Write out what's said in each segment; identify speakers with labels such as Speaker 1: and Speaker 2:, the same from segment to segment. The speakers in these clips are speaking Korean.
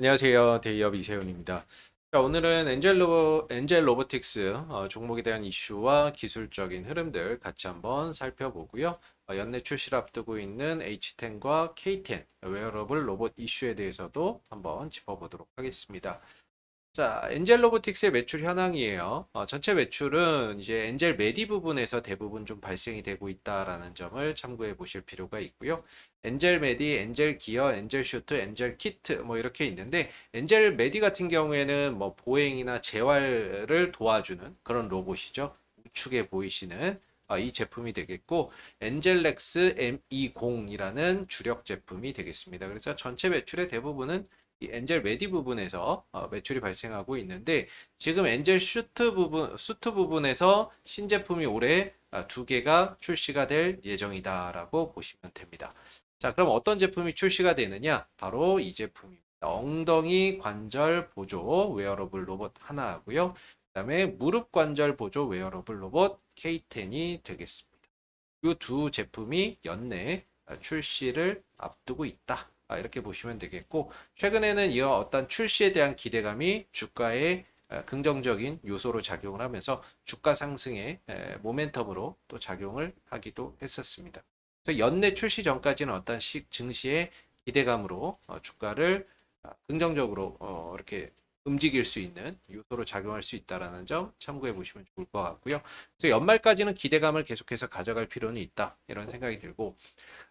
Speaker 1: 안녕하세요. 데이업 이세훈입니다. 자, 오늘은 엔젤 로보틱스 종목에 대한 이슈와 기술적인 흐름들 같이 한번 살펴보고요. 연내 출시를 앞두고 있는 H10과 K10 웨어러블 로봇 이슈에 대해서도 한번 짚어보도록 하겠습니다. 자, 엔젤 로보틱스의 매출 현황이에요. 전체 매출은 이제 엔젤 메디 부분에서 대부분 좀 발생이 되고 있다라는 점을 참고해 보실 필요가 있고요. 엔젤 메디, 엔젤 기어, 엔젤 슈트, 엔젤 키트 뭐 이렇게 있는데 엔젤 메디 같은 경우에는 뭐 보행이나 재활을 도와주는 그런 로봇이죠. 우측에 보이시는 이 제품이 되겠고 엔젤렉스 M20이라는 주력 제품이 되겠습니다. 그래서 전체 매출의 대부분은 이 엔젤 메디 부분에서 매출이 발생하고 있는데 지금 엔젤 수트 부분에서 신제품이 올해 두 개가 출시가 될 예정이다라고 보시면 됩니다. 자, 그럼 어떤 제품이 출시가 되느냐? 바로 이 제품입니다. 엉덩이 관절 보조 웨어러블 로봇 하나 하고요. 그다음에 무릎 관절 보조 웨어러블 로봇 K10이 되겠습니다. 이 두 제품이 연내 출시를 앞두고 있다. 이렇게 보시면 되겠고, 최근에는 이 어떤 출시에 대한 기대감이 주가에 긍정적인 요소로 작용을 하면서 주가 상승의 모멘텀으로 또 작용을 하기도 했었습니다. 그래서 연내 출시 전까지는 어떤 증시의 기대감으로 주가를 긍정적으로 이렇게 움직일 수 있는 요소로 작용할 수 있다는 점 참고해 보시면 좋을 것 같고요. 그래서 연말까지는 기대감을 계속해서 가져갈 필요는 있다 이런 생각이 들고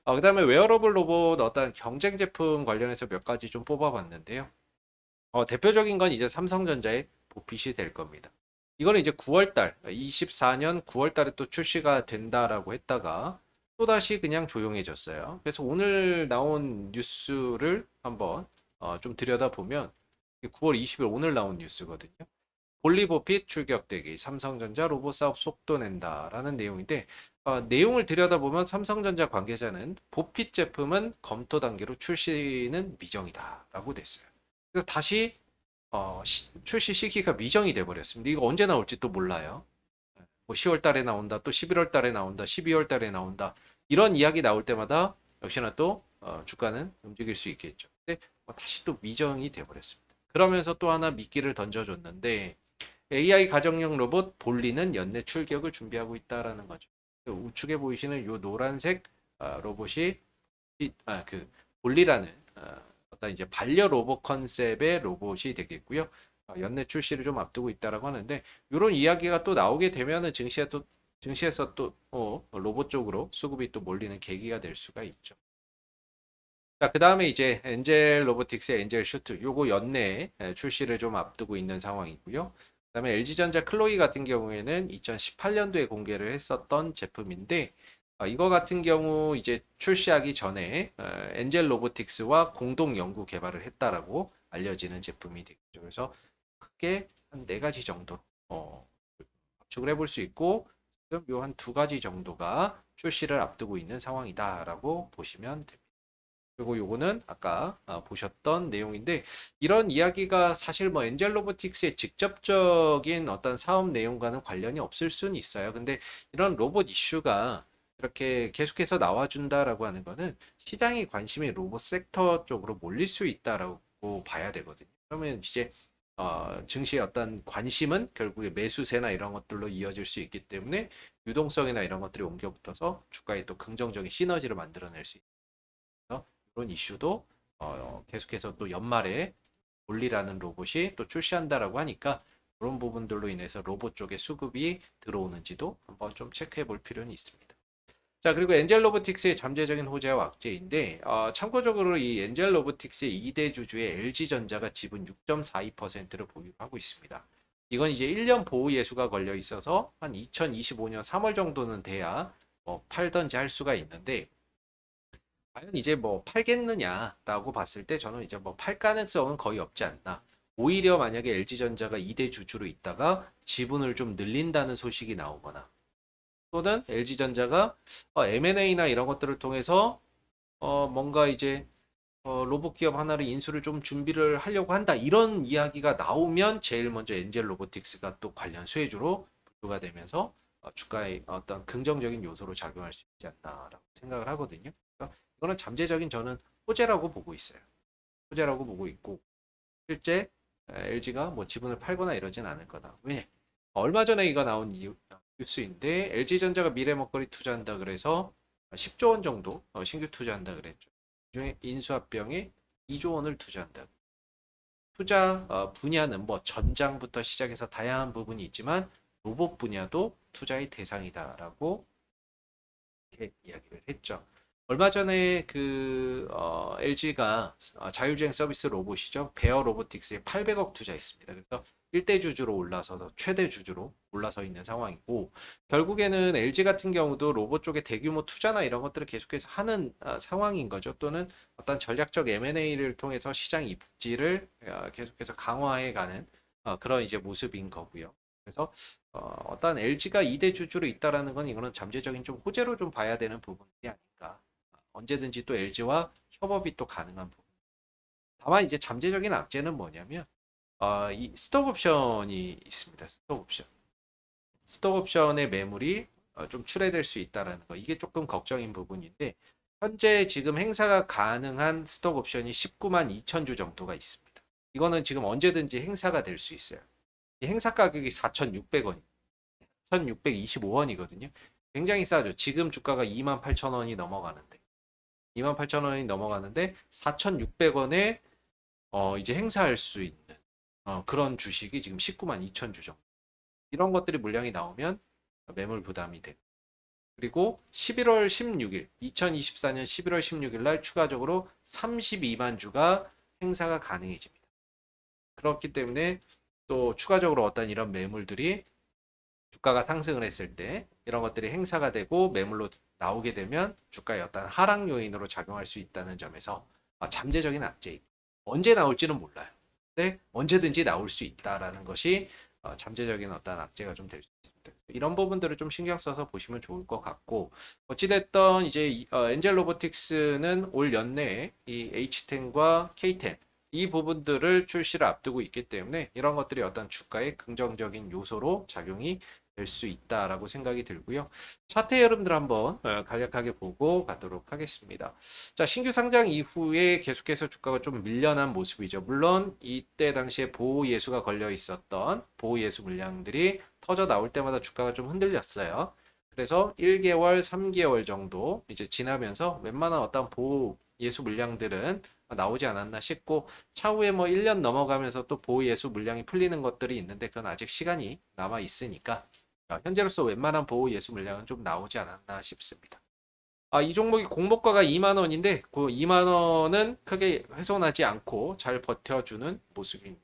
Speaker 1: 그다음에 웨어러블 로봇 어떤 경쟁 제품 관련해서 몇 가지 좀 뽑아봤는데요. 대표적인 건 이제 삼성전자의 보핏이 될 겁니다. 이거는 이제 9월 달, 24년 9월 달에 또 출시가 된다라고 했다가 또다시 그냥 조용해졌어요. 그래서 오늘 나온 뉴스를 한번 좀 들여다보면 9월 20일 오늘 나온 뉴스거든요. 볼리보핏 출격대기 삼성전자 로봇 사업 속도 낸다라는 내용인데 내용을 들여다보면 삼성전자 관계자는 보핏 제품은 검토 단계로 출시는 미정이다라고 됐어요. 그래서 다시 출시 시기가 미정이 돼 버렸습니다. 이거 언제 나올지 또 몰라요. 뭐 10월 달에 나온다, 또 11월 달에 나온다, 12월 달에 나온다. 이런 이야기 나올 때마다 역시나 또 주가는 움직일 수 있겠죠. 근데 다시 또 미정이 돼 버렸습니다. 그러면서 또 하나 미끼를 던져줬는데 AI 가정용 로봇 볼리는 연내 출격을 준비하고 있다라는 거죠. 우측에 보이시는 이 노란색 로봇이 그 볼리라는 어떤 이제 반려 로봇 컨셉의 로봇이 되겠고요. 연내 출시를 좀 앞두고 있다라고 하는데 이런 이야기가 또 나오게 되면은 증시에서 또 로봇 쪽으로 수급이 또 몰리는 계기가 될 수가 있죠. 자, 그 다음에 이제 엔젤 로보틱스의 엔젤 슈트 요거 연내에 출시를 좀 앞두고 있는 상황이고요. 그다음에 LG전자 클로이 같은 경우에는 2018년도에 공개를 했었던 제품인데 이거 같은 경우 이제 출시하기 전에 엔젤 로보틱스와 공동 연구 개발을 했다라고 알려지는 제품이 되겠죠. 그래서 크게 한 네 가지 정도 압축을 해볼 수 있고 지금 요 한 두 가지 정도가 출시를 앞두고 있는 상황이다라고 보시면 됩니다. 그리고 요거는 아까 보셨던 내용인데 이런 이야기가 사실 뭐 엔젤 로보틱스의 직접적인 어떤 사업 내용과는 관련이 없을 수는 있어요. 근데 이런 로봇 이슈가 이렇게 계속해서 나와준다라고 하는 거는 시장의 관심이 로봇 섹터 쪽으로 몰릴 수 있다라고 봐야 되거든요. 그러면 이제 증시의 어떤 관심은 결국에 매수세나 이런 것들로 이어질 수 있기 때문에 유동성이나 이런 것들이 옮겨 붙어서 주가에 또 긍정적인 시너지를 만들어낼 수 있어요. 이런 이슈도 계속해서 또 연말에 올리라는 로봇이 또 출시한다라고 하니까 그런 부분들로 인해서 로봇 쪽에 수급이 들어오는지도 한번 좀 체크해 볼 필요는 있습니다. 자, 그리고 엔젤 로보틱스의 잠재적인 호재와 악재인데 참고적으로 이 엔젤 로보틱스의 2대 주주의 LG전자가 지분 6.42%를 보유하고 있습니다. 이건 이제 1년 보호 예수가 걸려 있어서 한 2025년 3월 정도는 돼야 뭐 팔던지 할 수가 있는데 과연 이제 뭐 팔겠느냐라고 봤을 때 저는 이제 뭐 팔 가능성은 거의 없지 않나. 오히려 만약에 LG전자가 2대 주주로 있다가 지분을 좀 늘린다는 소식이 나오거나 또는 LG전자가 M&A나 이런 것들을 통해서 뭔가 이제 로봇 기업 하나를 인수를 좀 준비를 하려고 한다. 이런 이야기가 나오면 제일 먼저 엔젤 로보틱스가 또 관련 수혜주로 분류가 되면서 주가에 어떤 긍정적인 요소로 작용할 수 있지 않나라고 생각을 하거든요. 그러니까 이거는 잠재적인 저는 호재라고 보고 있어요. 호재라고 보고 있고 실제 LG가 뭐 지분을 팔거나 이러진 않을 거다. 왜? 얼마 전에 이거 나온 뉴스인데 LG전자가 미래 먹거리 투자한다 그래서 10조 원 정도 신규 투자한다 그랬죠. 그중에 인수합병에 2조 원을 투자한다. 투자 분야는 뭐 전장부터 시작해서 다양한 부분이 있지만 로봇 분야도 투자의 대상이다라고 이렇게 이야기를 했죠. 얼마 전에 LG가 자율주행 서비스 로봇이죠. 베어 로보틱스에 800억 투자했습니다. 그래서 1대 주주로 올라서서 최대 주주로 올라서 있는 상황이고 결국에는 LG 같은 경우도 로봇 쪽에 대규모 투자나 이런 것들을 계속해서 하는 상황인 거죠. 또는 어떤 전략적 M&A를 통해서 시장 입지를 계속해서 강화해가는 그런 이제 모습인 거고요. 그래서 어떤 LG가 2대 주주로 있다라는 건 이거는 잠재적인 좀 호재로 좀 봐야 되는 부분이 아닐까. 언제든지 또 LG와 협업이 또 가능한 부분. 다만 이제 잠재적인 악재는 뭐냐면 이 스톡 옵션이 있습니다. 스톡 옵션. 스톡 옵션의 매물이 좀 출회될 수 있다라는 거. 이게 조금 걱정인 부분인데 현재 지금 행사가 가능한 스톡 옵션이 19만 2천 주 정도가 있습니다. 이거는 지금 언제든지 행사가 될 수 있어요. 이 행사 가격이 4,600원, 1,625원이거든요. 굉장히 싸죠. 지금 주가가 28,000원이 넘어가는데 28,000원이 넘어가는데 4,600원에 이제 행사할 수 있는 그런 주식이 지금 19만 2천 주 정도. 이런 것들이 물량이 나오면 매물 부담이 되고 그리고 11월 16일 2024년 11월 16일 날 추가적으로 32만 주가 행사가 가능해집니다. 그렇기 때문에 또 추가적으로 어떤 이런 매물들이 주가가 상승을 했을 때 이런 것들이 행사가 되고 매물로 나오게 되면 주가의 어떤 하락 요인으로 작용할 수 있다는 점에서 잠재적인 악재 언제 나올지는 몰라요. 근데 언제든지 나올 수 있다라는 것이 잠재적인 어떤 악재가 좀 될 수 있습니다. 이런 부분들을 좀 신경 써서 보시면 좋을 것 같고 어찌됐던 이제 엔젤 로보틱스는 올 연내에 이 H10과 K10 이 부분들을 출시를 앞두고 있기 때문에 이런 것들이 어떤 주가의 긍정적인 요소로 작용이 될 수 있다라고 생각이 들고요. 차트 여러분들 한번 간략하게 보고 가도록 하겠습니다. 자, 신규 상장 이후에 계속해서 주가가 좀 밀려난 모습이죠. 물론 이때 당시에 보호 예수가 걸려 있었던 보호 예수 물량들이 터져 나올 때마다 주가가 좀 흔들렸어요. 그래서 1개월, 3개월 정도 이제 지나면서 웬만한 어떤 보호 예수 물량들은 나오지 않았나 싶고 차후에 뭐 1년 넘어가면서 또 보호 예수 물량이 풀리는 것들이 있는데 그건 아직 시간이 남아 있으니까 현재로서 웬만한 보호 예수 물량은 좀 나오지 않았나 싶습니다. 이 종목이 공모가가 2만 원인데 그 2만 원은 크게 훼손하지 않고 잘 버텨주는 모습입니다.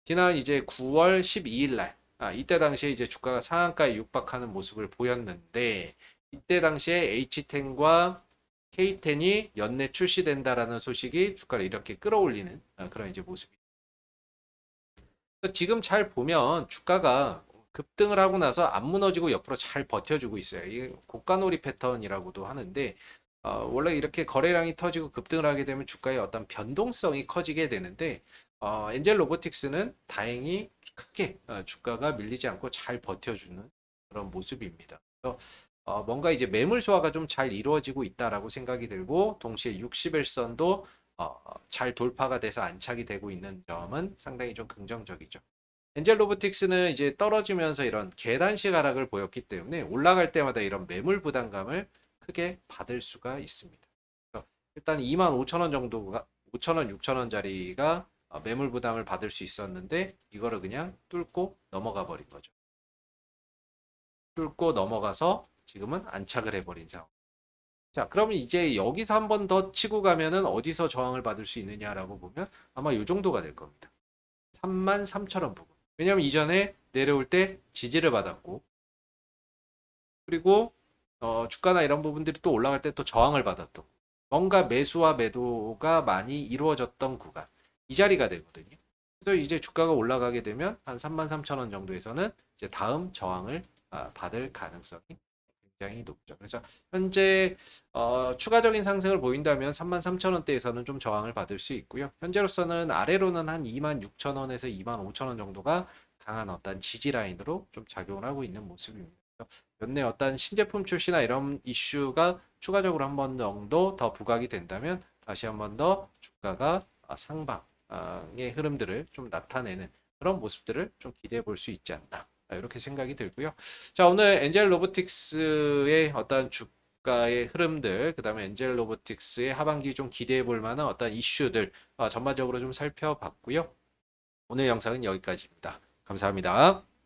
Speaker 1: 지난 이제 9월 12일 날 이때 당시에 이제 주가가 상한가에 육박하는 모습을 보였는데 이때 당시에 H10과 K10이 연내 출시된다라는 소식이 주가를 이렇게 끌어올리는 그런 이제 모습입니다. 지금 잘 보면 주가가 급등을 하고 나서 안 무너지고 옆으로 잘 버텨주고 있어요. 이게 고가놀이 패턴이라고도 하는데 원래 이렇게 거래량이 터지고 급등을 하게 되면 주가의 어떤 변동성이 커지게 되는데 엔젤 로보틱스는 다행히 크게 주가가 밀리지 않고 잘 버텨주는 그런 모습입니다. 그래서 뭔가 이제 매물 소화가 좀 잘 이루어지고 있다라고 생각이 들고 동시에 60일선도 잘 돌파가 돼서 안착이 되고 있는 점은 상당히 좀 긍정적이죠. 엔젤 로보틱스는 이제 떨어지면서 이런 계단식 하락을 보였기 때문에 올라갈 때마다 이런 매물 부담감을 크게 받을 수가 있습니다. 일단 25,000원 정도가 5,000원, 6,000원짜리가 매물 부담을 받을 수 있었는데 이거를 그냥 뚫고 넘어가 버린 거죠. 뚫고 넘어가서 지금은 안착을 해버린 상황. 자, 그러면 이제 여기서 한 번 더 치고 가면은 어디서 저항을 받을 수 있느냐라고 보면 아마 이 정도가 될 겁니다. 33,000원 부분. 왜냐하면 이전에 내려올 때 지지를 받았고 그리고 주가나 이런 부분들이 또 올라갈 때 또 저항을 받았던 뭔가 매수와 매도가 많이 이루어졌던 구간 이 자리가 되거든요. 그래서 이제 주가가 올라가게 되면 한 33,000원 정도에서는 이제 다음 저항을 받을 가능성이 굉장히 높죠. 그래서 현재 추가적인 상승을 보인다면 33,000원대에서는 좀 저항을 받을 수 있고요. 현재로서는 아래로는 한 26,000원에서 25,000원 정도가 강한 어떤 지지 라인으로 좀 작용을 하고 있는 모습입니다. 연내 어떤 신제품 출시나 이런 이슈가 추가적으로 한 번 정도 더 부각이 된다면 다시 한 번 더 주가가 상방 의 흐름들을 좀 나타내는 그런 모습들을 좀 기대해 볼 수 있지 않나. 이렇게 생각이 들고요. 자, 오늘 엔젤 로보틱스의 어떤 주가의 흐름들, 그 다음에 엔젤 로보틱스의 하반기 좀 기대해 볼 만한 어떤 이슈들 전반적으로 좀 살펴봤고요. 오늘 영상은 여기까지입니다. 감사합니다.